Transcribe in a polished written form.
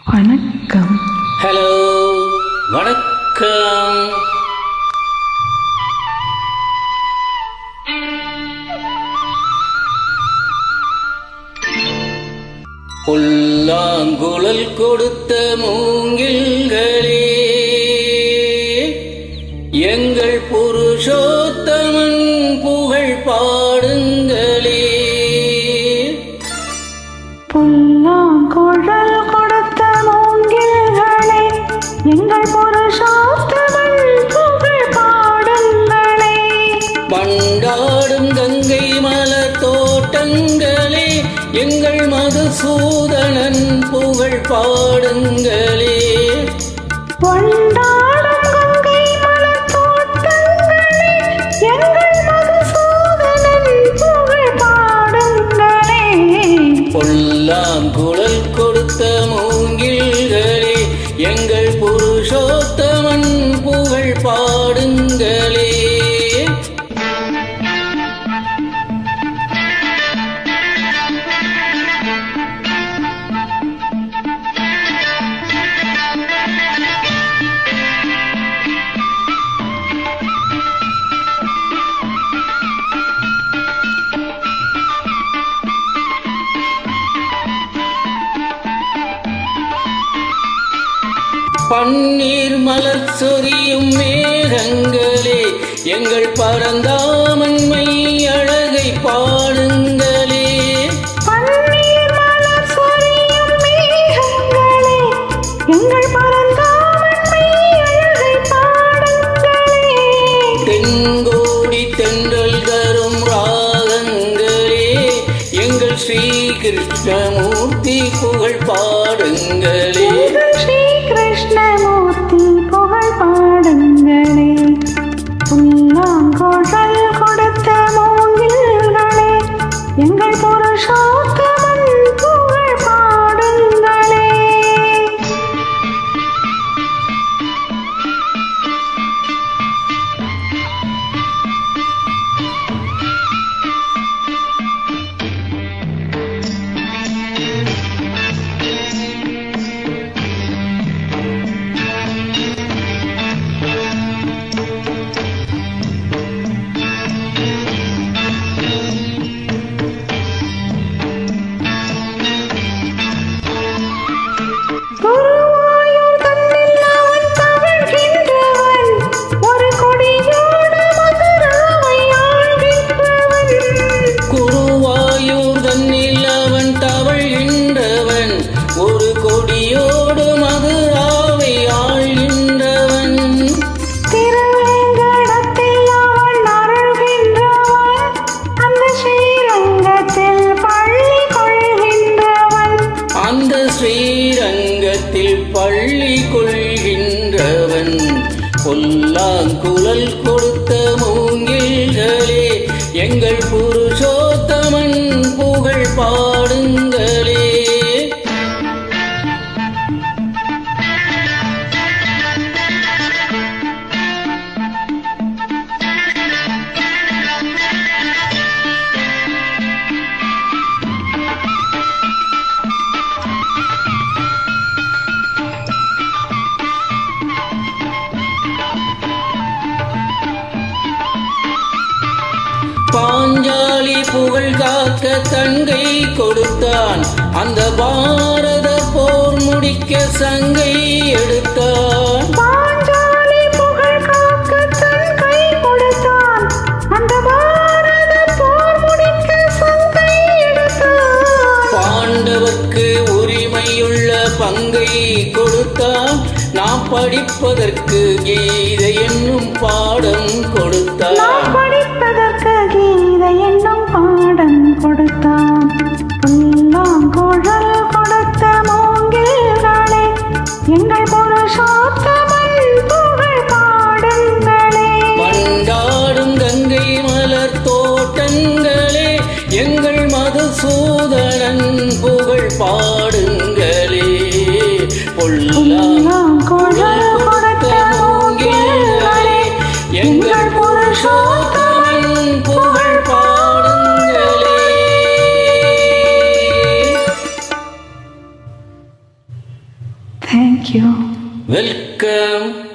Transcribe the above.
வணக்கம். ஹலோ, வணக்கம். புல்லாங்குழல் கொடுத்த மூங்கில்களே, எங்கள் புருஷோத்தமன் புகழ் பாடுங்களே. புல்லாங்குழல் கொடுத்த மூங்கில்களே, எங்கள் புருஷோத்தமன் புகழ் பாடுங்களே. பண்டாடும் கங்கை மலர் தோட்டங்களே, எங்கள் மதுசூதனன் புகழ் பாடுங்களே. பண்டாடும் கங்கை மலர் தோட்டங்களே, எங்கள் மதுசூதனன் புகழ் பாடுங்களே. புல்லாங்குழல் கொடுத்த மூங்கில்களே, எங்கள் புருஷோத்தமன் புகழ் பாடுங்களே. பன்னீர் மலர் சொரியும் மேகங்களே, எங்கள் பரந்தாமன்மை அழகை பாடுங்களே. பன்னீர் மலர் சொரியும் மேகங்களே, எங்கள் பரந்தாமன்மை அழகை பாடுங்களே. தென்கோடி தென்றல் தரும் ராகங்களே, எங்கள் ஸ்ரீ கிருஷ்ணமூர்த்தி புகழ் பாடுங்களே. கிருஷ்ணமூர்த்தி புகழ் பாடுங்களே. புல்லாங்குழல் கொடுத்த மூங்கில்களே, எங்கள் புருஷோத்தமன் புகழ் பாடுங்களே. ஸ்ரீரங்கத்தில் பள்ளி கொள்கின்றவன், புல்லாங்குழல் கொடுத்த மூங்கில்களே, எங்கள் புருஷோத்தமன் புகழ் பாடுங்களே. பாஞ்சாலி புகழ் காக்க தங்கை கொடுத்தான், அந்த பாரத போர் முடிக்க சங்கை எடுத்தான். பாஞ்சாலி புகழ் காக்க தங்கை கொடுத்தான், அந்த பாரத போர் முடிக்க சங்கை எடுத்தான். பாண்டவர்க்கு உரிமையுள்ள பங்கை கொடுத்தான், நாம் படிப்பதற்கு கீதை என்னும் பாடம் கொடுத்தான். படிப்பதற்கு கீதை என்னும் பாடம் கொடுத்தான். புல்லாங்குழல் கொடுத்த மூங்கில்களே, எங்கள் புருஷோத்தமன் புகழ் பாடுங்களே. பண்டாடும் கங்கை மலர் தோட்டங்களே, எங்கள் மதுசூதனன் புகழ் பாடுங்களே. புல்லாங்குழல் கொடுத்த மூங்கில்களே, எங்கள் புருஷோத்தமன் தேங்க்யூ. வெல்கம்.